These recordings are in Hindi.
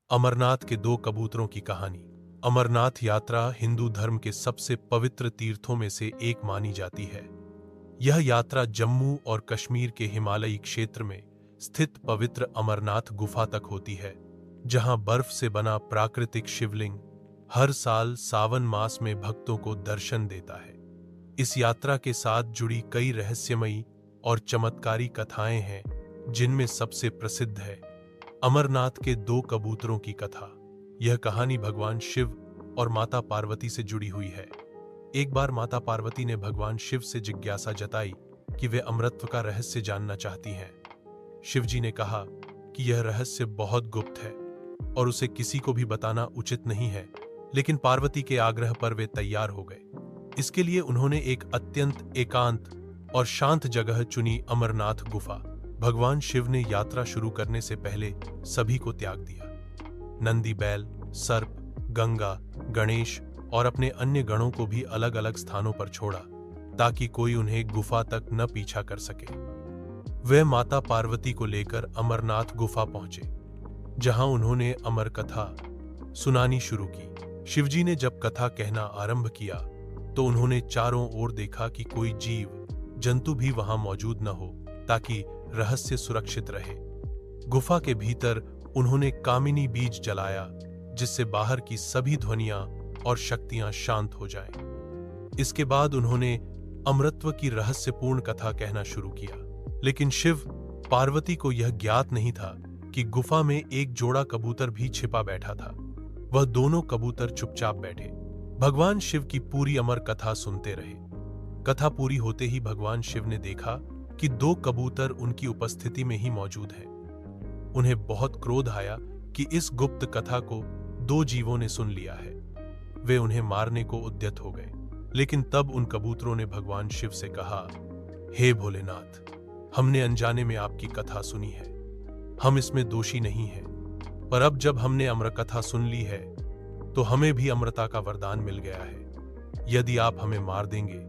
अमरनाथ के दो कबूतरों की कहानी। अमरनाथ यात्रा हिंदू धर्म के सबसे पवित्र तीर्थों में से एक मानी जाती है। यह यात्रा जम्मू और कश्मीर के हिमालयी क्षेत्र में स्थित पवित्र अमरनाथ गुफा तक होती है, जहां बर्फ से बना प्राकृतिक शिवलिंग हर साल सावन मास में भक्तों को दर्शन देता है। इस यात्रा के साथ जुड़ी कई रहस्यमयी और चमत्कारी कथाएं हैं, जिनमें सबसे प्रसिद्ध है अमरनाथ के दो कबूतरों की कथा। यह कहानी भगवान शिव और माता पार्वती से जुड़ी हुई है। एक बार माता पार्वती ने भगवान शिव से जिज्ञासा जताई कि वे अमरत्व का रहस्य जानना चाहती हैं। शिव जी ने कहा कि यह रहस्य बहुत गुप्त है और उसे किसी को भी बताना उचित नहीं है, लेकिन पार्वती के आग्रह पर वे तैयार हो गए। इसके लिए उन्होंने एक अत्यंत एकांत और शांत जगह चुनी, अमरनाथ गुफा। भगवान शिव ने यात्रा शुरू करने से पहले सभी को त्याग दिया। नंदी बैल, सर्प, गंगा, गणेश और अपने अन्य गणों को भी अलग अलग स्थानों पर छोड़ा, ताकि कोई उन्हें गुफा तक न पीछा कर सके। वे माता पार्वती को लेकर अमरनाथ गुफा पहुंचे, जहां उन्होंने अमर कथा सुनानी शुरू की। शिवजी ने जब कथा कहना आरंभ किया तो उन्होंने चारों ओर देखा कि कोई जीव जंतु भी वहां मौजूद न हो, ताकि रहस्य सुरक्षित रहे। गुफा के भीतर उन्होंने कामिनी बीज जलाया, जिससे बाहर की सभी ध्वनियां और शक्तियां शांत हो जाएं। इसके बाद उन्होंने अमरत्व की रहस्यपूर्ण कथा कहना शुरू किया, लेकिन शिव पार्वती को यह ज्ञात नहीं था कि गुफा में एक जोड़ा कबूतर भी छिपा बैठा था। वह दोनों कबूतर चुपचाप बैठे, भगवान शिव की पूरी अमर कथा सुनते रहे। कथा पूरी होते ही भगवान शिव ने देखा कि दो कबूतर उनकी उपस्थिति में ही मौजूद हैं। उन्हें बहुत क्रोध आया कि इस गुप्त कथा को दो जीवों ने सुन लिया है। वे उन्हें मारने को उद्यत हो गए, लेकिन तब उन कबूतरों ने भगवान शिव से कहा, हे भोलेनाथ, हमने अनजाने में आपकी कथा सुनी है। हम इसमें दोषी नहीं हैं, पर अब जब हमने अमर कथा सुन ली है तो हमें भी अमरता का वरदान मिल गया है। यदि आप हमें मार देंगे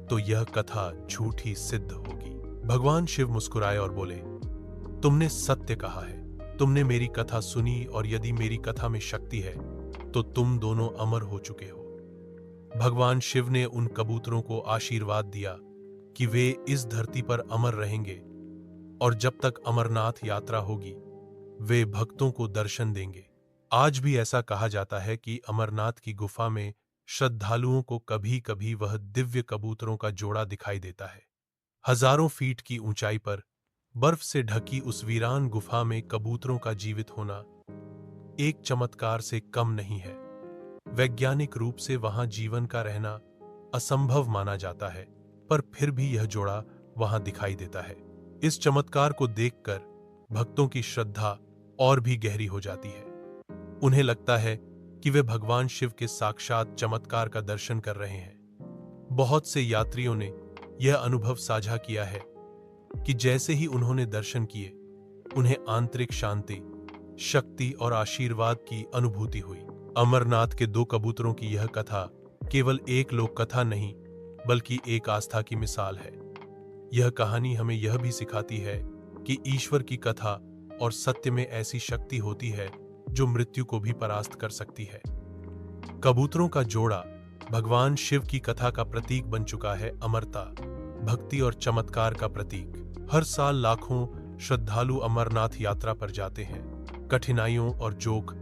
तो यह कथा झूठी सिद्ध होगी। भगवान शिव मुस्कुराए और बोले, तुमने सत्य कहा है। तुमने मेरी कथा सुनी, और यदि मेरी कथा में शक्ति है तो तुम दोनों अमर हो चुके हो। भगवान शिव ने उन कबूतरों को आशीर्वाद दिया कि वे इस धरती पर अमर रहेंगे, और जब तक अमरनाथ यात्रा होगी वे भक्तों को दर्शन देंगे। आज भी ऐसा कहा जाता है कि अमरनाथ की गुफा में श्रद्धालुओं को कभी कभी वह दिव्य कबूतरों का जोड़ा दिखाई देता है। हजारों फीट की ऊंचाई पर बर्फ से ढकी उस वीरान गुफा में कबूतरों का जीवित होना एक चमत्कार से कम नहीं है। वैज्ञानिक रूप से वहां जीवन का रहना असंभव माना जाता है, पर फिर भी यह जोड़ा वहां दिखाई देता है। इस चमत्कार को देखकर भक्तों की श्रद्धा और भी गहरी हो जाती है। उन्हें लगता है कि वे भगवान शिव के साक्षात चमत्कार का दर्शन कर रहे हैं। बहुत से यात्रियों ने यह अनुभव साझा किया है कि जैसे ही उन्होंने दर्शन किए, उन्हें आंतरिक शांति, शक्ति और आशीर्वाद की अनुभूति हुई। अमरनाथ के दो कबूतरों की यह कथा केवल एक लोक कथा नहीं, बल्कि एक आस्था की मिसाल है। यह कहानी हमें यह भी सिखाती है कि ईश्वर की कथा और सत्य में ऐसी शक्ति होती है जो मृत्यु को भी परास्त कर सकती है। कबूतरों का जोड़ा भगवान शिव की कथा का प्रतीक बन चुका है, अमरता, भक्ति और चमत्कार का प्रतीक। हर साल लाखों श्रद्धालु अमरनाथ यात्रा पर जाते हैं, कठिनाइयों और जोख